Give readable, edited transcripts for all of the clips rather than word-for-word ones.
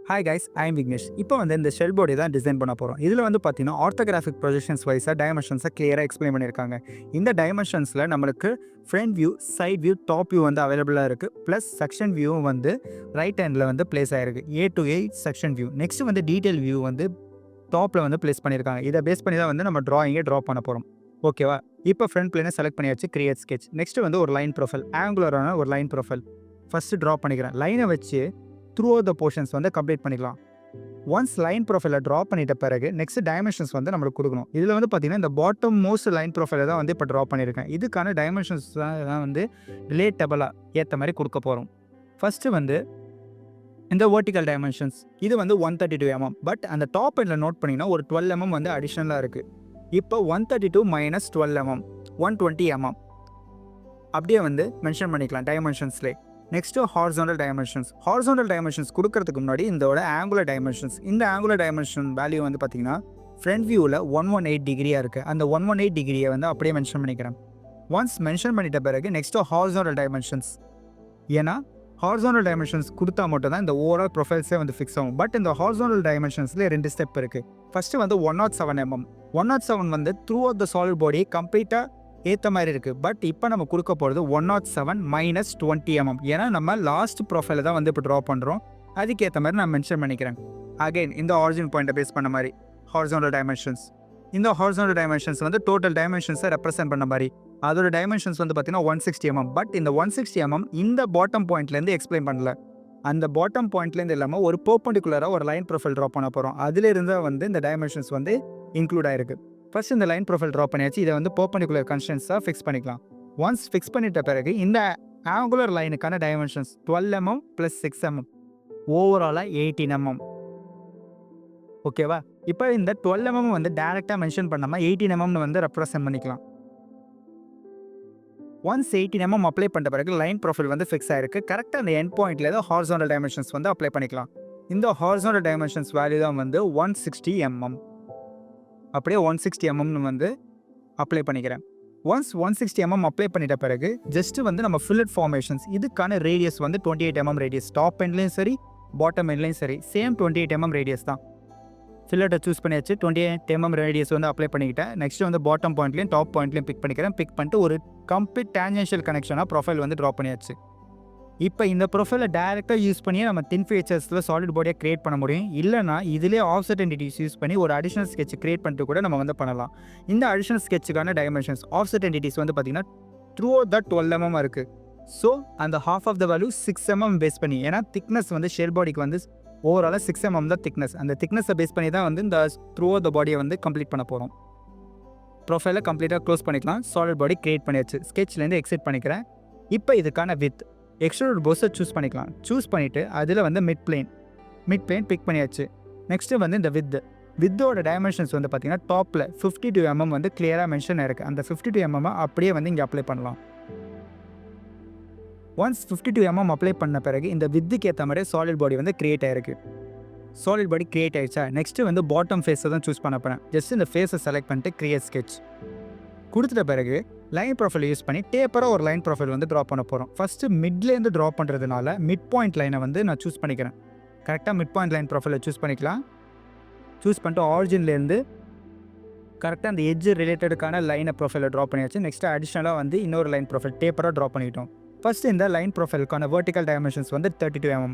Hi guys, I am Vignesh. இப்போ வந்து இந்த ஷெல் பாடி தான் டிசைன் பண்ண போகிறோம். இதில் வந்து பார்த்தீங்கன்னா ஆர்த்தோகிராஃபிக் ப்ரொஜெக்ஷன்ஸ் வைஸாக டைமென்ஷன்ஸை கிளியராக எக்ஸ்பிளைன் பண்ணியிருக்காங்க. இந்த டைமென்ஷன்ஸில் நம்மளுக்கு front view, side view, top view வந்து அவைலபிளாக இருக்குது. ப்ளஸ் செக்ஷன் வியூவும் வந்து ரைட் ஹேண்டில் வந்து பிளேஸ் ஆகிருக்கு. A to A section view. Next வந்து டீட்டெயில் வியூ வந்து டாப்பில் வந்து பிளேஸ் பண்ணியிருக்காங்க. இதை பேஸ் பண்ணி தான் வந்து நம்ம ட்ராயிங்கை ட்ரா பண்ண போகிறோம். ஓகேவா? இப்போ ஃப்ரண்ட் பிளேனை செலக்ட் பண்ணியாச்சு. Create sketch. நெக்ஸ்ட் வந்து ஒரு லைன் ப்ரொஃபைல், ஆங்குலரான ஒரு லைன் ப்ரொஃபைல் ஃபஸ்ட்டு ட்ரா பண்ணிக்கிறேன். லைனை வச்சு த்ரூ அவுட் த போர்ஷன்ஸ் வந்து கம்ப்ளீட் பண்ணிக்கலாம். ஒன்ஸ் லைன் ப்ரொஃபைலை ட்ரா பண்ணிட்ட பிறகு நெக்ஸ்ட் டைமென்ஷன்ஸ் வந்து நம்மளுக்கு கொடுக்கணும். இதில் வந்து பார்த்தீங்கன்னா இந்த பாட்டம் மோஸ்ட் லைன் ப்ரொஃபைலை தான் வந்து இப்போ ட்ரா பண்ணியிருக்கேன். இதுக்கான டைமென்ஷன்ஸ் தான் வந்து ரிலேட்டபிளாக ஏற்ற மாதிரி கொடுக்க போகிறோம். ஃபஸ்ட்டு வந்து இந்த வெர்டிக்கல் டைமென்ஷன்ஸ் இது வந்து 132 mm. பட் அந்த டாப் எண்டில் நோட் பண்ணிங்கன்னா ஒரு 12 mm வந்து அடிஷ்னலாக இருக்குது. இப்போ 132 - 12 mm 120 mm அப்படியே வந்து மென்ஷன் பண்ணிக்கலாம் டைமென்ஷன்ஸ்லேயே. Next horizontal dimensions. Horizontal dimensions கொடுக்கறதுக்கு முன்னாடி இதோட ஆங்குலர் டைமென்ஷன்ஸ். இந்த ஆங்குலர் டைமென்ஷன் வேல்யூ வந்து பார்த்தீங்கன்னா ஃப்ரண்ட் வியூவில் 118 டிகிரியாக இருக்குது. அந்த 118 டிகிரியை வந்து அப்படியே மென்ஷன் பண்ணிக்கிறேன். ஒன்ஸ் மென்ஷன் பண்ணிட்ட பிறகு நெக்ஸ்ட்டு ஹாரிசாண்டல் டைமென்ஷன்ஸ். ஏன்னா ஹாரிசாண்டல் டைமென்ஷன்ஸ் கொடுத்தா மட்டும் தான் இந்த ஓவரால் ப்ரொஃபைல்ஸே வந்து ஃபிக்ஸ் ஆகும். பட் இந்த ஹாரிசாண்டல் டைமென்ஷன்ஸ்லேயே 2 ஸ்டெப் இருக்குது. ஃபஸ்ட்டு வந்து 107 mm. 107 வந்து த்ரூ அவுட் த சாலிட் பாடி கம்ப்ளீட்டாக ஏற்ற மாதிரி இருக்குது. பட் இப்போ நம்ம கொடுக்க போகிறது 107 - 20 mm. ஏன்னா நம்ம லாஸ்ட் ப்ரொஃபைலை தான் வந்து இப்போ ட்ரா பண்ணுறோம். அதுக்கேற்ற மாதிரி நான் மென்ஷன் பண்ணிக்கிறேன். அகைன் இந்த ஆரிஜின் பாயிண்ட்டை பேஸ் பண்ண மாதிரி ஹாரிசாண்டல் டைமென்ஷன்ஸ். இந்த ஹாரிசாண்டல் டைமென்ஷன்ஸ் வந்து டோட்டல் டைமென்ஷன்ஸை ரெப்ரசென்ட் பண்ண மாதிரி அதோட டைமென்ஷன்ஸ் வந்து பார்த்தீங்கன்னா 160 mm. பட் இந்த 160 mm இந்த பாட்டம் பாயிண்ட்லேருந்து எக்ஸ்பிளைன் பண்ணல. அந்த பாட்டம் பாயிண்ட்லேருந்து இல்லாமல் ஒரு பெர்பெண்டிகுலராக ஒரு லைன் ப்ரொஃபைல் ட்ரா பண்ண போகிறோம். அதிலிருந்து வந்து இந்த டைமென்ஷன்ஸ் வந்து இன்க்ளூட் ஆயிருக்கு. ஃபர்ஸ்ட் இந்த லைன் ப்ரொஃபைல் ட்ரா பண்ணியாச்சு. இதை வந்து பெர்பெண்டிகுலர் கன்ஸ்டன்ஸாக ஃபிக்ஸ் பண்ணிக்கலாம். ஒன்ஸ் ஃபிக்ஸ் பண்ணிட்ட பிறகு இந்த ஆங்குலர் லைனுக்கான டைமென்ஷன்ஸ் 12 mm + 6 mm ஓவராலாக 18 mm. ஓகேவா? இப்போ இந்த 12 mm வந்து டேரெக்டாக மென்ஷன் பண்ணாமல் 18 mm வந்து ரெப்ரசென்ட் பண்ணிக்கலாம். ஒன்ஸ் 18 mm அப்ளை பண்ணுற பிறகு லைன் ப்ரொஃபைல் வந்து ஃபிக்ஸ் ஆயிருக்கு. கரெக்டாக அந்த எண்ட் பாயிண்ட்ல தான் ஹாரிசாண்டல் டைமென்ஷன்ஸ் வந்து அப்ளை பண்ணிக்கலாம். இந்த ஹாரிசாண்டல் டைமென்ஷன்ஸ் வேல்யூ தான் வந்து 160 mm. அப்படியே 160 mm வந்து அப்ளை பண்ணிக்கிறேன். ஒன்ஸ் 160 mm அப்ளை பண்ணிட்ட பிறகு ஜஸ்ட்டு வந்து நம்ம ஃபில்லட் ஃபார்மேஷன்ஸ் இதுக்கான ரேடியஸ் வந்து 28 mm ரேடியஸ். டாப் எண்ட்லேயும் சரி பாட்டம் எண்ட்லேயும் சரி சேம் 28 mm ரேடியஸ் தான். ஃபில்லட்டை சூஸ் பண்ணியாச்சு. 28 mm ரேடியஸ் வந்து அப்ளை பண்ணிக்கிட்டேன். நெக்ஸ்ட் வந்து பாட்டம் பாயிண்ட்லேயும் டாப் பாயிண்ட்லேயும் பிக் பண்ணிக்கிறேன். பிக் பண்ணிட்டு ஒரு கம்ப்ளீட் டேஞ்சென்ஷியல் கனெக்ஷனாக ப்ரொஃபைல் வந்து ட்ரா பண்ணியாச்சு. இப்போ இந்த ப்ரொஃபைலை டேரெக்டாக யூஸ் பண்ணி நம்ம தின் ஃபீச்சர்ஸில் சாலிட் பாடியாக கிரியேட் பண்ண முடியும். இல்லைனா இதிலே ஆஃப்செட் என்டிட்டிஸ் யூஸ் பண்ணி ஒரு அடிஷனல் ஸ்கெட்ச் கிரியேட் பண்ணிட்டு கூட நம்ம வந்து பண்ணலாம். இந்த அடிஷனல் ஸ்கெட்சுக்கான டைமென்ஷன்ஸ் ஆஃப்செட் என்டிட்டிஸ் வந்து பார்த்தீங்கன்னா த்ரூ த 12 mm இருக்குது. ஸோ அந்த half of the value 6 mm பேஸ் பண்ணி, ஏன்னா திக்னஸ் வந்து ஷெல் பாடிக்கு வந்து ஓவராலாக 6 mm தான் திக்னஸ். அந்த திக்னஸை பேஸ் பண்ணி தான் வந்து இந்த த்ரூ த பாடியை வந்து கம்ப்ளீட் பண்ண போகிறோம். ப்ரொஃபைலை கம்ப்ளீட்டாக க்ளோஸ் பண்ணிக்கலாம். சாலிட் பாடி கிரியேட் பண்ணியாச்சு. ஸ்கெட்ச்லேருந்து எக்ஸிட் பண்ணிக்கிறேன். இப்போ இதுக்கான வித் எக்ஸ்ட்ரூட் போஸை சூஸ் பண்ணிக்கலாம். சூஸ் பண்ணிவிட்டு அதில் வந்து மிட் பிளேன் பிக் பண்ணியாச்சு. நெக்ஸ்ட்டு வந்து இந்த வித்தோட டைமென்ஷன்ஸ் வந்து பார்த்திங்கன்னா டாப்பில் 52 mm வந்து கிளியராக மென்ஷன் ஆயிருக்கு. அந்த 52 mm அப்படியே வந்து இங்கே அப்ளை பண்ணலாம். ஒன்ஸ் 52 mm அப்ளை பண்ண பிறகு இந்த வித்துக்கு ஏற்ற மாதிரி சாலிட் பாடி வந்து கிரியேட் ஆயிருக்கு. சாலிட் பாடி கிரியேட் ஆயிடுச்சா? நெக்ஸ்ட்டு வந்து பாட்டம் ஃபேஸை தான் சூஸ் பண்ண போகிறேன். ஜஸ்ட் இந்த ஃபேஸை செலக்ட் பண்ணிட்டு கிரியேட் ஸ்கெட்ச் கொடுத்துட்ட பிறகு லைன் ப்ரொஃபைல் யூஸ் பண்ணி டேப்பராக ஒரு லைன் ப்ரொஃபைல் வந்து ட்ரா பண்ண போகிறோம். ஃபஸ்ட்டு மிட்லேருந்து ட்ரா பண்ணுறதுனால மிட் பாயிண்ட் லைனை வந்து நான் சூஸ் பண்ணிக்கிறேன். கரெக்டாக மிட் பாயிண்ட் லைன் ப்ரொஃபைலை சூஸ் பண்ணிக்கலாம். சூஸ் பண்ணிட்டு ஆரிஜின்லேருந்து கரெக்டாக அந்த எட்ஜ் ரிலேட்டடுக்கான லைனை ப்ரொஃபைலை ட்ரா பண்ணியாச்சு. நெக்ஸ்ட்டு அடிஷ்னலாக வந்து இன்னொரு லைன் ப்ரொஃபைல் டேப்பராக ட்ரா பண்ணிட்டோம். ஃபஸ்ட்டு இந்த லைன் ப்ரொஃபைலுக்கான வெர்டிக்கல் டைமென்ஷன்ஸ் வந்து 32 mm.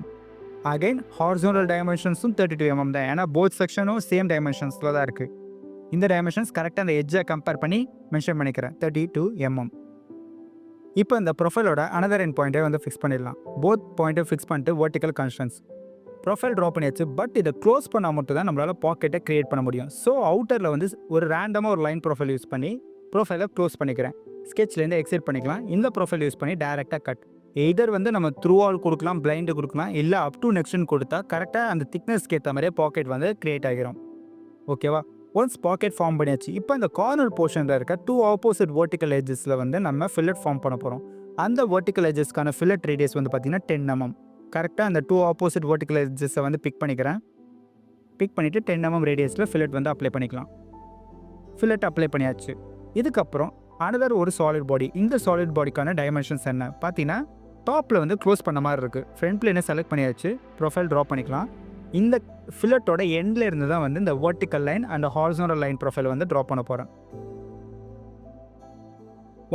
அகைன் ஹாரிசாண்டல் டைமென்ஷன்ஸும் 32 mm தான். ஏன்னா போத் செக்ஷனும் சேம் டைமென்ஷன்ஸில் தான் இருக்குது. இந்த டைமென்ஷன்ஸ் கரெக்டாக அந்த எட்ஜை கம்பேர் பண்ணி மென்ஷன் பண்ணிக்கிறேன் 32 mm. இப்போ இந்த ப்ரொஃபைலோட அனதர் எண்ட் பாயிண்ட்டை வந்து ஃபிக்ஸ் பண்ணிடலாம். போத் பாயிண்ட்டை ஃபிக்ஸ் பண்ணிட்டு வெர்டிக்கல் கான்ஸ்டன்ஸ் ப்ரொஃபைல் ட்ரா பண்ணியாச்சு. பட் இதை க்ளோஸ் பண்ணால் மட்டும் தான் நம்மளால் பாக்கெட்டை க்ரியேட் பண்ண முடியும். ஸோ அவுட்டரில் வந்து ஒரு ரேண்டமாக ஒரு லைன் ப்ரொஃபைல் யூஸ் பண்ணி ப்ரொஃபைலை க்ளோஸ் பண்ணிக்கிறேன். ஸ்கெட்ச்லேருந்து எக்ஸிட் பண்ணிக்கலாம். இந்த ப்ரொஃபைல் யூஸ் பண்ணி டேரெக்டாக கட். எய்தர் வந்து நம்ம த்ரூ ஆல் கொடுக்கலாம், பிளைண்டு கொடுக்கலாம், இல்லை அப் டு நெக்ஸ்ட்னு கொடுத்தா கரெக்டாக அந்த திக்னஸ்க்கு ஏற்ற மாதிரியே பாக்கெட் வந்து க்ரியேட் ஆகிரும். ஓகேவா? ஒன்ஸ் பாக்கெட் ஃபார்ம் பண்ணியாச்சு. இப்போ இந்த கார்னர் போர்ஷனில் இருக்க 2 ஆப்போசிட் வெர்டிக்கல் எட்ஜஸில் வந்து நம்ம ஃபில்லட் ஃபார்ம் பண்ண போகிறோம். அந்த வெர்டிக்கல் எட்ஜஸ்க்கான ஃபில்லட் ரேடியஸ் வந்து பார்த்திங்கன்னா 10 mm. கரெக்டாக அந்த 2 ஆப்போசிட் வெர்டிக்கல் எட்ஜஸை வந்து பிக் பண்ணிக்கிறேன். பிக் பண்ணிவிட்டு 10 mm ரேடியஸில் ஃபில்லட் வந்து அப்ளை பண்ணிக்கலாம். ஃபில்லட் அப்ளை பண்ணியாச்சு. இதுக்கப்புறம் அனதர் ஒரு சாலிட் பாடி. இந்த சாலிட் பாடிக்கான டைமென்ஷன்ஸ் என்ன பார்த்தீங்கன்னா டாப்பில் வந்து க்ளோஸ் பண்ண மாதிரி இருக்குது. ஃப்ரண்ட் பிளேனை செலக்ட் பண்ணியாச்சு. ப்ரொஃபைல் ட்ரா பண்ணிக்கலாம். இந்த ஃபில்லட்டோட எண்டில் இருந்து தான் வந்து இந்த vertical line and horizontal line profile வந்து ட்ரா பண்ண போகிறேன்.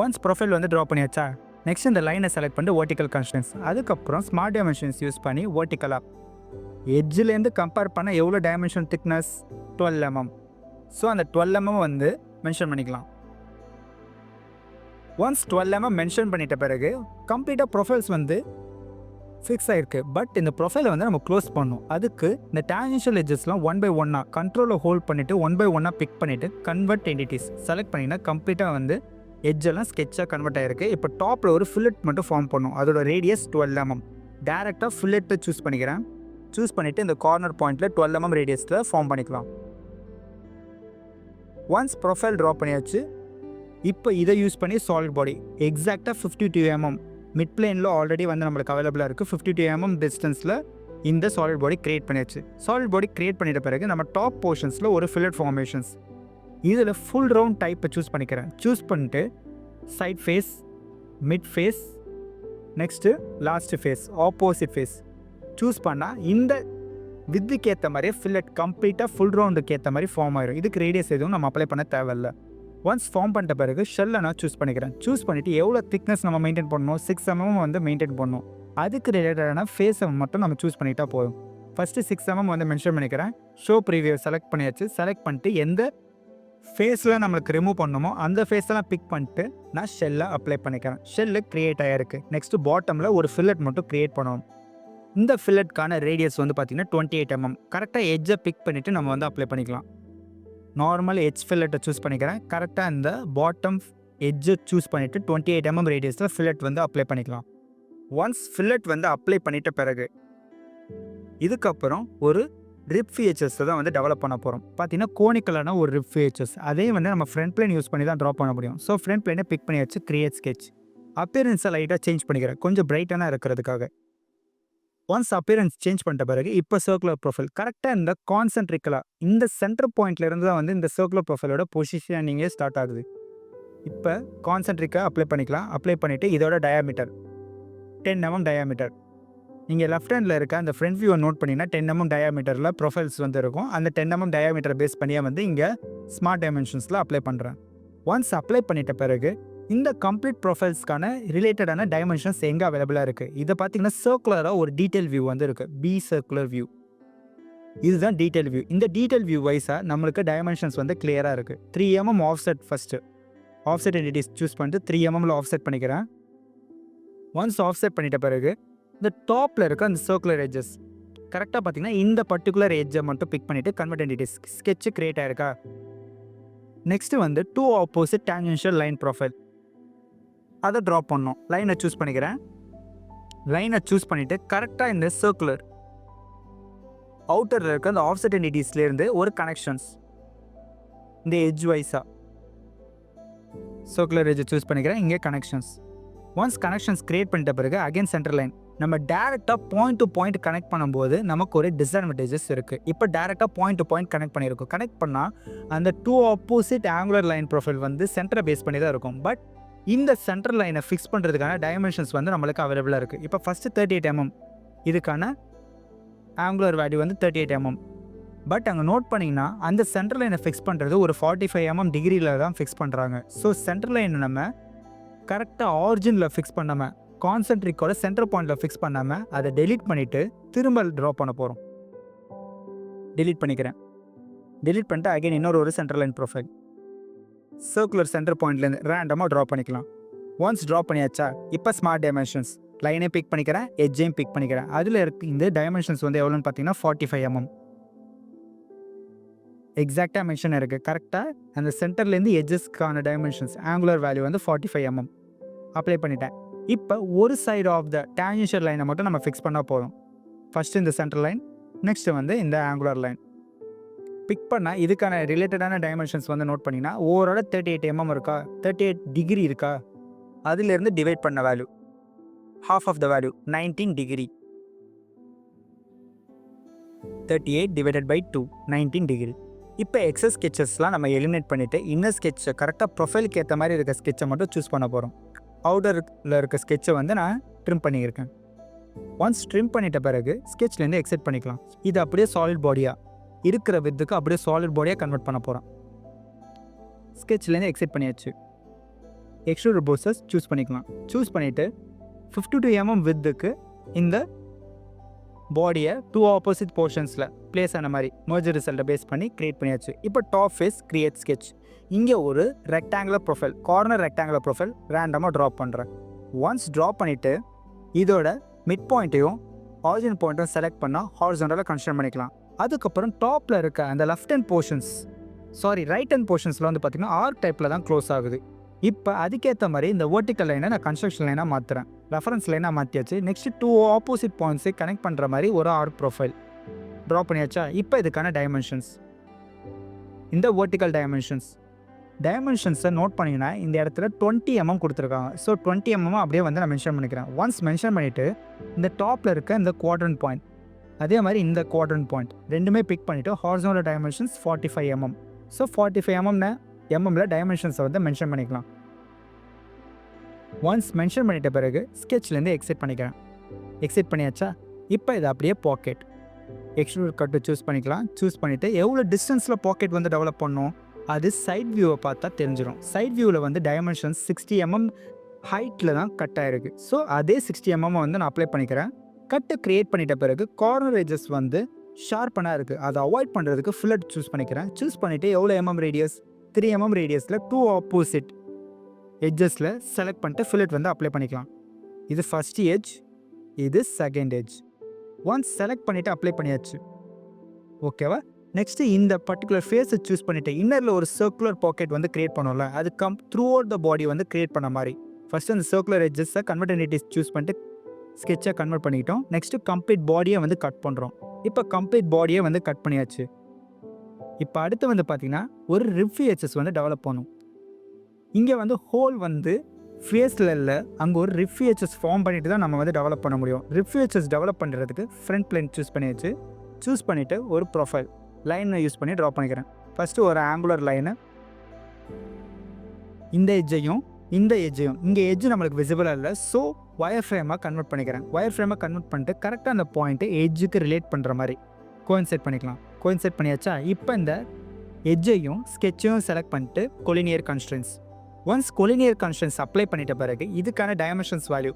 ஒன்ஸ் ப்ரொஃபைல் வந்து ட்ரா பண்ணியாச்சா, நெக்ஸ்ட் இந்த லைனை செலக்ட் பண்ணிட்டு வெர்டிக்கல் கன்ஸ்டன்ஸ், அதுக்கப்புறம் ஸ்மார்ட் டைமென்ஷன்ஸ் யூஸ் பண்ணி வெர்டிக்கலாக எட்ஜிலேருந்து கம்பேர் பண்ண எவ்வளோ டைமென்ஷன் திக்னஸ் 12 mm. ஸோ அந்த 12 mm வந்து மென்ஷன் பண்ணிக்கலாம். ஒன்ஸ் 12 mm மென்ஷன் பண்ணிட்ட பிறகு கம்ப்ளீட்டாக ப்ரொஃபைல்ஸ் வந்து ஃபிக்ஸ் ஆகிருக்கு. பட் இந்த ப்ரொஃபைலை வந்து நம்ம க்ளோஸ் பண்ணணும். அதுக்கு இந்த டேஞ்சென்ஷியல் எட்ஜஸ்லாம் 1 by 1 கண்ட்ரோலை ஹோல்ட் பண்ணிவிட்டு 1 by 1 பிக் பண்ணிவிட்டு கன்வெர்ட் என்டிட்டிஸ் செலக்ட் பண்ணிங்கன்னா கம்ப்ளீட்டாக வந்து எட்ஜெல்லாம் ஸ்கெட்சாக கன்வெர்ட் ஆகிருக்கு. இப்போ டாப்பில் ஒரு ஃபில்லட் மட்டும் ஃபார்ம் பண்ணும். அதோட ரேடியஸ் 12 mm. டேரெக்டாக ஃபில்லட்டை சூஸ் பண்ணிக்கிறேன். சூஸ் பண்ணிவிட்டு இந்த கார்னர் பாயிண்ட்டில் 12 mm ரேடியஸில் ஃபார்ம் பண்ணிக்கலாம். ஒன்ஸ் ப்ரொஃபைல் ட்ரா பண்ணியாச்சு. இப்போ இதை யூஸ் பண்ணி சாலிட் பாடி எக்ஸாக்டாக 52 mm மிட் பிளேனில் ஆல்ரெடி வந்து நம்மளுக்கு அவைலபிளாக இருக்குது. 52 mm டிஸ்டன்ஸில் இந்த சாலிட் பாடி க்ரியேட் பண்ணியாச்சு. சாலிட் பாடி க்ரியேட் பண்ணிட்ட பிறகு நம்ம டாப் போர்ஷன்ஸில் ஒரு ஃபில்லட் ஃபார்மேஷன்ஸ், இதில் ஃபுல் ரவுண்ட் டைப்பை சூஸ் பண்ணிக்கிறேன். சூஸ் பண்ணிட்டு side face, mid face, next last face, opposite face choose பண்ணால் இந்த வித்துக்கு ஏற்ற மாதிரியே ஃபில்லட் கம்ப்ளீட்டாக ஃபுல் ரவுண்டுக்கு ஏற்ற மாதிரி ஃபார்ம் ஆயிடும். இதுக்கு ரேடியஸ் எதுவும் நம்ம அப்ளை பண்ண தேவையில்லை. ஒன்ஸ் ஃபார்ம் பண்ணிட்ட பிறகு ஷெல்லை நான் சூஸ் பண்ணிக்கிறேன். சூஸ் பண்ணிவிட்டு எவ்வளோ திக்னஸ் நம்ம மெயின்டைன் பண்ணணும், 6 mm வந்து மெயின்டைன் பண்ணணும். அதுக்கு ரிலேட்டடான ஃபேஸை மட்டும் நம்ம சூஸ் பண்ணிட்டா போதும். ஃபஸ்ட்டு 6 mm வந்து மென்ஷன் பண்ணிக்கிறேன். ஷோ ப்ரீவியூ செலக்ட் பண்ணியாச்சு. செலக்ட் பண்ணிட்டு எந்த ஃபேஸில் நம்மளுக்கு ரிமூவ் பண்ணணுமோ அந்த ஃபேஸெல்லாம் பிக் பண்ணிட்டு நான் ஷெல்லை அப்ளை பண்ணிக்கிறேன். ஷெல்லு க்ரியேட் ஆகிருக்கு. நெக்ஸ்ட்டு பாட்டமில் ஒரு ஃபில்லட் மட்டும் க்ரியேட் பண்ணணும். இந்த ஃபில்லட்கான ரேடியஸ் வந்து பார்த்திங்கன்னா 28 mm. கரெக்டாக எட்ஜை பிக் பண்ணிவிட்டு நம்ம வந்து அப்ளை பண்ணிக்கலாம். நார்மல் எட்ஜ் ஃபில்லட்டை சூஸ் பண்ணிக்கிறேன். கரெக்டாக இந்த பாட்டம் எட்ஜை சூஸ் பண்ணிவிட்டு 28 mm ரேடியஸில் ஃபில்லட் வந்து அப்ளை பண்ணிக்கலாம். ஒன்ஸ் ஃபில்லட் வந்து அப்ளை பண்ணிட்ட பிறகு இதுக்கப்புறம் ஒரு ரிப் ஃபீச்சர்ஸ் தான் வந்து டெவலப் பண்ண போகிறோம். பார்த்தீங்கன்னா கோனிக்கலான ஒரு ரிப் ஃபீச்சர்ஸ், அதே வந்து நம்ம ஃப்ரண்ட் பிளேன் யூஸ் பண்ணி தான் ட்ரா பண்ண முடியும். ஸோ ஃப்ரண்ட் பிளேனை பிக் பண்ணி வச்சு கிரியேட் ஸ்கெட்ச். அப்பியரன்ஸை லைட்டாக சேஞ்ச் பண்ணிக்கிறேன் கொஞ்சம் பிரைட்டாக இருக்கிறதுக்காக. ஒன்ஸ் அப்பியரன்ஸ் சேஞ்ச் பண்ணிட்ட பிறகு இப்போ சர்க்குலர் ப்ரொஃபைல் கரெக்டாக இந்த கான்சென்ட்ரிக்கலாக இந்த சென்டர் பாயிண்ட்லேருந்து தான் வந்து இந்த சர்க்குலர் ப்ரொஃபைலோட பொசிஷனிங்கே ஸ்டார்ட் ஆகுது. இப்போ கான்சென்ட்ரிக்காக அப்ளை பண்ணிக்கலாம். அப்ளை பண்ணிவிட்டு இதோட டயாமீட்டர் 10 mm டயாமீட்டர். நீங்கள் லெஃப்ட் ஹேண்டில் இருக்க அந்த ஃப்ரண்ட் வியூவை நோட் பண்ணிங்கன்னா 10 mm டயாமீட்டரில் ப்ரொஃபைல்ஸ் வந்து இருக்கும். அந்த 10 mm டயாமீட்டர் பேஸ் பண்ணியாக வந்து இங்கே ஸ்மார்ட் டைமென்ஷன்ஸில் அப்ளை பண்ணுறேன். ஒன்ஸ் அப்ளை பண்ணிட்ட பிறகு இந்த கம்ப்ளீட் ப்ரொஃபைல்ஸ்க்கான ரிலேட்டடான டைமென்ஷன்ஸ் எங்கே அவைலபிளாக இருக்குது. இதை பார்த்தீங்கன்னா சர்க்குலராக ஒரு டீட்டெயில் வியூ வந்து இருக்குது. பி சர்க்குலர் வியூ, இதுதான் டீட்டெயில் வியூ. இந்த டீட்டெயில் வியூ வைஸாக நம்மளுக்கு டைமென்ஷன்ஸ் வந்து கிளியராக இருக்குது. 3 mm offset first offset entities choose பண்ணிட்டு 3 mm ஆஃப்செட் பண்ணிக்கிறேன். ஒன்ஸ் ஆஃப்செட் பண்ணிட்ட பிறகு இந்த டாப்பில் இருக்க அந்த சர்க்குலர் எட்ஜஸ் கரெக்டாக பார்த்தீங்கன்னா இந்த பர்டிகுலர் எட்ஜை மட்டும் பிக் பண்ணிவிட்டு கன்வெர்ட் என்டிட்டிஸ் ஸ்கெட்ச் கிரியேட் ஆயிருக்கா. நெக்ஸ்ட்டு வந்து 2 ஆப்போசிட் டேஞ்சென்ஷியல் லைன் ப்ரொஃபைல் அதை ட்ரா பண்ணோம். லைனை சூஸ் பண்ணிக்கிறேன். லைனை சூஸ் பண்ணிவிட்டு கரெக்டாக இந்த சர்க்குலர் அவுட்டரில் இருக்க அந்த ஆஃப்செட் என்டிட்டிஸ்லேருந்து ஒரு கனெக்ஷன்ஸ் இந்த எட்ஜ் வைஸாக சர்க்குலர் எட்ஜை சூஸ் பண்ணிக்கிறேன். இங்கே கனெக்ஷன்ஸ். ஒன்ஸ் கனெக்ஷன்ஸ் க்ரியேட் பண்ணிட்ட பிறகு அகைன் சென்டர் லைன் நம்ம டேரெக்டாக பாயிண்ட் டு பாயிண்ட் கனெக்ட் பண்ணும்போது நமக்கு ஒரு டிஸ்அட்வான்டேஜஸ் இருக்குது. இப்போ டேரெக்டாக பாயிண்ட் டு பாயிண்ட் கனெக்ட் பண்ணியிருக்கோம். கனெக்ட் பண்ணால் அந்த 2 ஆப்போசிட் ஆங்குலர் லைன் ப்ரொஃபைல் வந்து சென்டரை பேஸ் பண்ணி தான் இருக்கும். பட் இந்த சென்டர் லைனை ஃபிக்ஸ் பண்ணுறதுக்கான டைமென்ஷன்ஸ் வந்து நம்மளுக்கு அவைலபிளாக இருக்குது. இப்போ ஃபஸ்ட்டு 38 mm இதுக்கான ஆங்குலர் வேல்யூ வந்து 38 mm. பட் அங்கே நோட் பண்ணிங்கன்னா அந்த சென்டர் லைனை ஃபிக்ஸ் பண்ணுறது ஒரு 45 mm டிகிரியில் தான் ஃபிக்ஸ் பண்ணுறாங்க. ஸோ சென்டர் லைனை நம்ம கரெக்டாக ஆரிஜினில் ஃபிக்ஸ் பண்ணாமல் கான்சென்ட்ரிக்கோட சென்டர் பாயிண்டில் ஃபிக்ஸ் பண்ணாமல் அதை டெலீட் பண்ணிவிட்டு திரும்ப ட்ரா பண்ண போகிறோம். டெலீட் பண்ணிக்கிறேன். டெலீட் பண்ணிட்டு அகைன் இன்னொரு ஒரு centre line profile circular centre பாயிண்ட்லேருந்து ரேண்டமாக ட்ரா பண்ணிக்கலாம். ஒன்ஸ் ட்ரா பண்ணியாச்சா இப்போ ஸ்மார்ட் டைமென்ஷன்ஸ் லைனே பிக் பண்ணிக்கிறேன், எட்ஜையும் பிக் பண்ணிக்கிறேன். அதில் இருக்க இந்த டைமென்ஷன்ஸ் வந்து எவ்வளோன்னு பார்த்தீங்கன்னா 45 mm எக்ஸாக்டாக மென்ஷன் இருக்குது. கரெக்டாக அந்த சென்டர்லேருந்து எட்ஜஸ்க்கான டைமென்ஷன்ஸ் ஆங்குலர் வேல்யூ வந்து 45 mm அப்ளை பண்ணிட்டேன். இப்போ ஒரு சைடு ஆஃப் த டேஞ்சென்ஷியல் லைனை மட்டும் நம்ம ஃபிக்ஸ் பண்ணால் போதும். ஃபஸ்ட்டு இந்த சென்டர் லைன், நெக்ஸ்ட்டு வந்து இந்த ஆங்குலர் லைன் பிக் பண்ணால் இதுக்கான ரிலேட்டடான டைமென்ஷன்ஸ் வந்து நோட் பண்ணிங்கன்னா ஓவரோட 38 mm இருக்கா, 38 டிகிரி இருக்கா, அதிலேருந்து டிவைட் பண்ண value half of the value 19 degree. 38 divided by 2 19 degree. இப்போ எக்ஸஸ் ஸ்கெச்சஸ்லாம் நம்ம எலிமினேட் பண்ணிவிட்டு இன்னர் ஸ்கெட்சை கரெக்டாக ப்ரொஃபைலுக்கு ஏற்ற மாதிரி இருக்க ஸ்கெட்சை மட்டும் சூஸ் பண்ண போகிறோம். அவுட்டரில் இருக்க ஸ்கெட்சை வந்து நான் ட்ரிம் பண்ணியிருக்கேன். ஒன்ஸ் ட்ரிம் பண்ணிட்ட பிறகு ஸ்கெட்ச்லேருந்து எக்ஸிட் பண்ணிக்கலாம். இது அப்படியே சாலிட் பாடியாக இருக்கிற வித்துக்கு அப்படியே சாலிட் பாடியாக கன்வெர்ட் பண்ண போகிறோம். ஸ்கெட்ச்லேருந்து எக்ஸிட் பண்ணியாச்சு. எக்ஸ்ட்ரூட் ப்ரோசஸ் சூஸ் பண்ணிக்கலாம். சூஸ் பண்ணிவிட்டு 52 mm வித்துக்கு இந்த பாடியை 2 ஆப்போசிட் போர்ஷன்ஸில் பிளேஸ் ஆன மாதிரி மர்ஜர் ரிசல்ட்டை பேஸ் பண்ணி க்ரியேட் பண்ணியாச்சு. இப்போ டாப் ஃபேஸ் கிரியேட் ஸ்கெட்ச். இங்கே ஒரு rectangular profile, corner rectangular profile ரேண்டமாக ட்ராப் பண்ணுறேன். ஒன்ஸ் ட்ராப் பண்ணிவிட்டு இதோட மிட் பாயிண்ட்டையும் ஆரிஜின் பாயிண்ட்டும் செலக்ட் பண்ணால் ஹாரிசான்டலாக கன்சிடர் பண்ணிக்கலாம். அதுக்கப்புறம் டாப்பில் இருக்க அந்த ரைட் ஹேண்ட் போர்ஷன்ஸில் வந்து பார்த்திங்கன்னா ஆர்க் டைப்பில் தான் க்ளோஸ் ஆகுது. இப்போ அதுக்கேற்ற மாதிரி இந்த வெர்டிக்கல் லைனை நான் கன்ஸ்ட்ரக்ஷன் லைனாக மாற்றுறேன். ரெஃபரன்ஸ் லைனாக மாற்றியாச்சு. நெக்ஸ்ட் 2 ஆப்போசிட் பாயிண்ட்ஸை கனெக்ட் பண்ணுற மாதிரி ஒரு ஆர்க் ப்ரொஃபைல் ட்ரா பண்ணியாச்சா. இப்போ இதுக்கான டைமென்ஷன்ஸ், இந்த வெர்டிக்கல் டைமென்ஷன்ஸை நோட் பண்ணிங்கன்னா இந்த இடத்துல 20 mm கொடுத்துருக்காங்க. ஸோ 20 mm அப்படியே வந்து நான் மென்ஷன் பண்ணிக்கிறேன். ஒன்ஸ் மென்ஷன் பண்ணிவிட்டு இந்த டாப்பில் இருக்க இந்த குவாட்ரண்ட் பாயிண்ட், அதே மாதிரி இந்த குவாட்ரண்ட் பாயிண்ட் ரெண்டுமே பிக் பண்ணிவிட்டு ஹாரிசான்டல் டைமென்ஷன்ஸ் 45 mm. ஸோ 45 mmல டைமென்ஷன்ஸை வந்து மென்ஷன் பண்ணிக்கலாம். ஒன்ஸ் மென்ஷன் பண்ணிட்ட பிறகு ஸ்கெட்ச்லேருந்து எக்ஸிட் பண்ணிக்கிறேன். எக்ஸிட் பண்ணியாச்சா. இப்போ இது அப்படியே பாக்கெட் எக்ஸ்ட்ரூட் கட்டு சூஸ் பண்ணிக்கலாம். சூஸ் பண்ணிவிட்டு எவ்வளோ டிஸ்டன்ஸில் பாக்கெட் வந்து டெவலப் பண்ணணும் அது சைட் வியூவை பார்த்தா தெரிஞ்சிடும். சைட் வியூவில் வந்து டைமென்ஷன்ஸ் 60 mm ஹைட்டில் தான் கட் ஆகிருக்கு. ஸோ அதே 60 mm வந்து நான் அப்ளை பண்ணிக்கிறேன். கட்டை க்ரியேட் பண்ணிட்ட பிறகு கார்னர் எட்ஜஸ் வந்து ஷார்ப்பனாக இருக்குது. அதை அவாய்ட் பண்ணுறதுக்கு ஃபில்லட் சூஸ் பண்ணிக்கிறேன். சூஸ் பண்ணிவிட்டு எவ்வளோ ரேடியஸ் 3 mm ரேடியஸில் 2 ஆப்போசிட் எட்ஜஸில் செலக்ட் பண்ணிட்டு ஃபில்லட் வந்து அப்ளை பண்ணிக்கலாம். இது ஃபர்ஸ்ட் எட்ஜ், இது செகண்ட் எட்ஜ். ஒன்ஸ் செலக்ட் பண்ணிவிட்டு அப்ளை பண்ணியாச்சு. ஓகேவா. நெக்ஸ்ட்டு இந்த பர்டிகுலர் ஃபேஸை சூஸ் பண்ணிவிட்டு இன்னரில் ஒரு சர்க்குலர் பாக்கெட் வந்து க்ரியேட் பண்ணோம்ல, அது த்ரூ அவுட் த பாடி வந்து க்ரியேட் பண்ண மாதிரி ஃபஸ்ட்டு அந்த சர்க்குலர் எட்ஜஸை கன்வெர்டினிட்டிஸ் சூஸ் பண்ணிட்டு ஸ்கெட்சை கன்வெர்ட் பண்ணிக்கிட்டோம். நெக்ஸ்ட்டு கம்ப்ளீட் பாடியை வந்து கட் பண்ணுறோம். இப்போ கம்ப்ளீட் பாடியை வந்து கட் பண்ணியாச்சு. இப்போ அடுத்து வந்து பார்த்திங்கன்னா ஒரு ரிப் ஃபீச்சர்ஸ் வந்து டெவலப் பண்ணும். இங்கே வந்து ஹோல் வந்து ஃபேஸில் இல்லை, அங்கே ஒரு ரிப் ஃபீச்சர்ஸ் ஃபார்ம் பண்ணிட்டு தான் நம்ம வந்து டெவலப் பண்ண முடியும். ரிப் ஃபீச்சர்ஸ் டெவலப் பண்ணுறதுக்கு ஃப்ரண்ட் பிளேன் சூஸ் பண்ணியாச்சு. சூஸ் பண்ணிவிட்டு ஒரு ப்ரொஃபைல் லைனை யூஸ் பண்ணி ட்ரா பண்ணிக்கிறேன். ஃபஸ்ட்டு ஒரு ஆங்குலர் லைனு, இந்த எட்ஜையும் இங்கே எட்ஜு நம்மளுக்கு விசிபிளாக இல்லை. ஸோ ஒயர் ஃப்ரேமாக கன்வெர்ட் பண்ணிக்கிறேன். ஒயர் ஃப்ரேமாக கன்வெர்ட் பண்ணிட்டு கரெக்டாக அந்த பாயிண்ட்டு எட்ஜுக்கு ரிலேட் பண்ணுற மாதிரி கோயின்சைட் பண்ணிக்கலாம். கோயின்சைட் பண்ணியாச்சா. இப்போ இந்த எட்ஜையும் ஸ்கெட்சையும் செலக்ட் பண்ணிட்டு கொலினியர் கன்ஸ்ட்ரென்ட்ஸ். ஒன்ஸ் கொலினியர் கன்ஸ்ட்ரென்ட்ஸ் அப்ளை பண்ணிட்ட பிறகு இதுக்கான டைமென்ஷன்ஸ் வேல்யூ,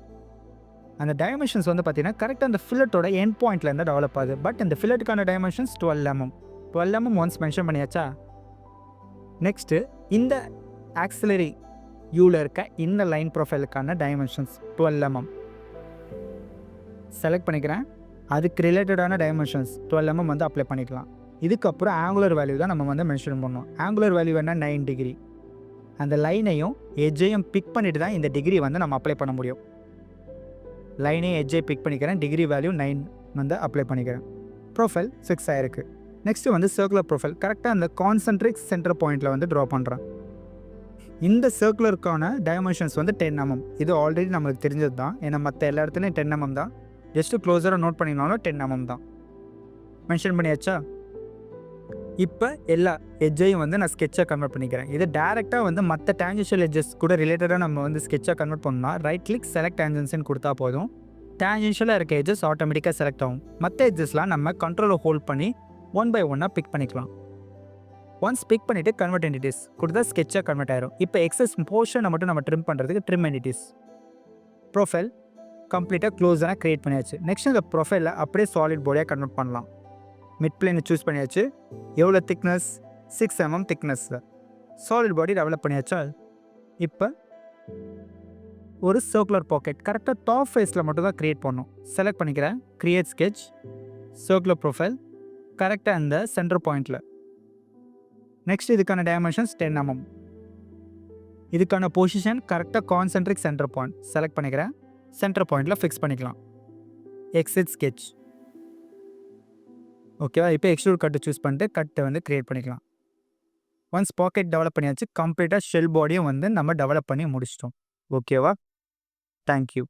அந்த டைமென்ஷன்ஸ் வந்து பார்த்திங்கன்னா கரெக்டாக அந்த ஃபில்லட்டோட எண்ட் பாயிண்ட்டில் இருந்தால் டெவலப் ஆகுது. பட் இந்த ஃபில்லட்டுக்கான dimensions 12 mm. 12 mm once mention பண்ணியாச்சா. நெக்ஸ்ட்டு இந்த ஆக்சிலரி யூவில் இருக்க இந்த லைன் ப்ரொஃபைலுக்கான டைமென்ஷன்ஸ் 12 mm செலக்ட் பண்ணிக்கிறேன். அதுக்கு ரிலேட்டடான டைமென்ஷன்ஸ் 12 mm வந்து அப்ளை பண்ணிக்கலாம். இதுக்கப்புறம் ஆங்குலர் வேல்யூ தான் நம்ம வந்து மென்ஷன் பண்ணோம். ஆங்குலர் வேல்யூ என்ன 9 டிகிரி. அந்த லைனையும் எட்ஜையும் பிக் பண்ணிட்டு தான் இந்த டிகிரி வந்து நம்ம அப்ளை பண்ண முடியும். லைனையும் எட்ஜை பிக் பண்ணிக்கிறேன். டிகிரி வேல்யூ 9 வந்து அப்ளை பண்ணிக்கிறேன். ப்ரொஃபைல் 6 ஆயிருக்கு. நெக்ஸ்ட்டு வந்து சர்க்குலர் ப்ரொஃபைல் கரெக்டாக அந்த கான்சென்ட்ரிக் சென்டர் பாயிண்ட்டில் வந்து ட்ரா பண்ணுறேன். இந்த சர்க்குலருக்கான டைமென்ஷன்ஸ் வந்து 10 mm. இது ஆல்ரெடி நம்மளுக்கு தெரிஞ்சது தான், ஏன்னா மற்ற எல்லா இடத்துலையும் 10 mm தான். ஜஸ்ட்டு க்ளோஸராக நோட் பண்ணினாலும் 10 mm தான் மென்ஷன் பண்ணியாச்சா. இப்போ எல்லா எட்ஜையும் வந்து நான் ஸ்கெட்சாக கன்வெர்ட் பண்ணிக்கிறேன். இது டேரெக்டாக வந்து மற்ற டேஞ்சன்ஷியல் எட்ஜஸ் கூட ரிலேட்டடாக நம்ம வந்து ஸ்கெட்சாக கன்வெர்ட் பண்ணால் ரைட் கிளிக் செலக்ட் டேஞ்சன்ஸ்ன்னு கொடுத்தா போதும். டேஞ்சன்ஷியலாக இருக்க எட்ஜஸ் ஆட்டோமேட்டிக்காக செலக்ட் ஆகும். மற்ற எட்ஜஸ்லாம் நம்ம கண்ட்ரோலை ஹோல்ட் பண்ணி 1 by 1 பிக் பண்ணிக்கலாம். ஒன்ஸ் பிக் பண்ணிவிட்டு கன்வெர்ட் என்டிட்டிஸ் கொடுத்தா ஸ்கெட்சாக கன்வெர்ட் ஆயிரும். இப்போ எக்ஸஸ் போர்ஷனை மட்டும் நம்ம ட்ரிம் பண்ணுறதுக்கு ட்ரிம் என்டிட்டிஸ். ப்ரொஃபைல் கம்ப்ளீட்டாக க்ளோஸாக க்ரியேட் பண்ணியாச்சு. நெக்ஸ்ட் இந்த ப்ரொஃபைலில் அப்படியே சாலிட் பாடியாக கன்வெர்ட் பண்ணலாம். மிட் பிளேனை சூஸ் பண்ணியாச்சு. எவ்வளோ திக்னஸ் 6 mm திக்னஸில் சாலிட் பாடி டெவலப் பண்ணியாச்சா. இப்போ ஒரு சர்க்குலர் பாக்கெட் கரெக்டாக டாப் ஃபேஸில் மட்டும் தான் க்ரியேட் பண்ணணும். செலக்ட் பண்ணிக்கிறேன். க்ரியேட் ஸ்கெட்ச், சர்க்குலர் ப்ரொஃபைல் கரெக்டாக அந்த சென்டர் பாயிண்டில். நெக்ஸ்ட் இதுக்கான டைமென்ஷன்ஸ் 10 mm. இதுக்கான பொசிஷன் கரெக்டாக கான்சென்ட்ரிக் சென்டர் பாயிண்ட் செலக்ட் பண்ணிக்கிறேன். சென்டர் பாயிண்டில் ஃபிக்ஸ் பண்ணிக்கலாம். Exit sketch. ஓகேவா. இப்போ எக்ஸ்ட்ரூட் கட்டு சூஸ் பண்ணிட்டு கட்டை வந்து க்ரியேட் பண்ணிக்கலாம். ஒன்ஸ் பாக்கெட் டெவலப் பண்ணியாச்சு. கம்ப்ளீட்டாக ஷெல் பாடியும் வந்து நம்ம டெவலப் பண்ணி முடிச்சிட்டோம். ஓகேவா. தேங்க்யூ.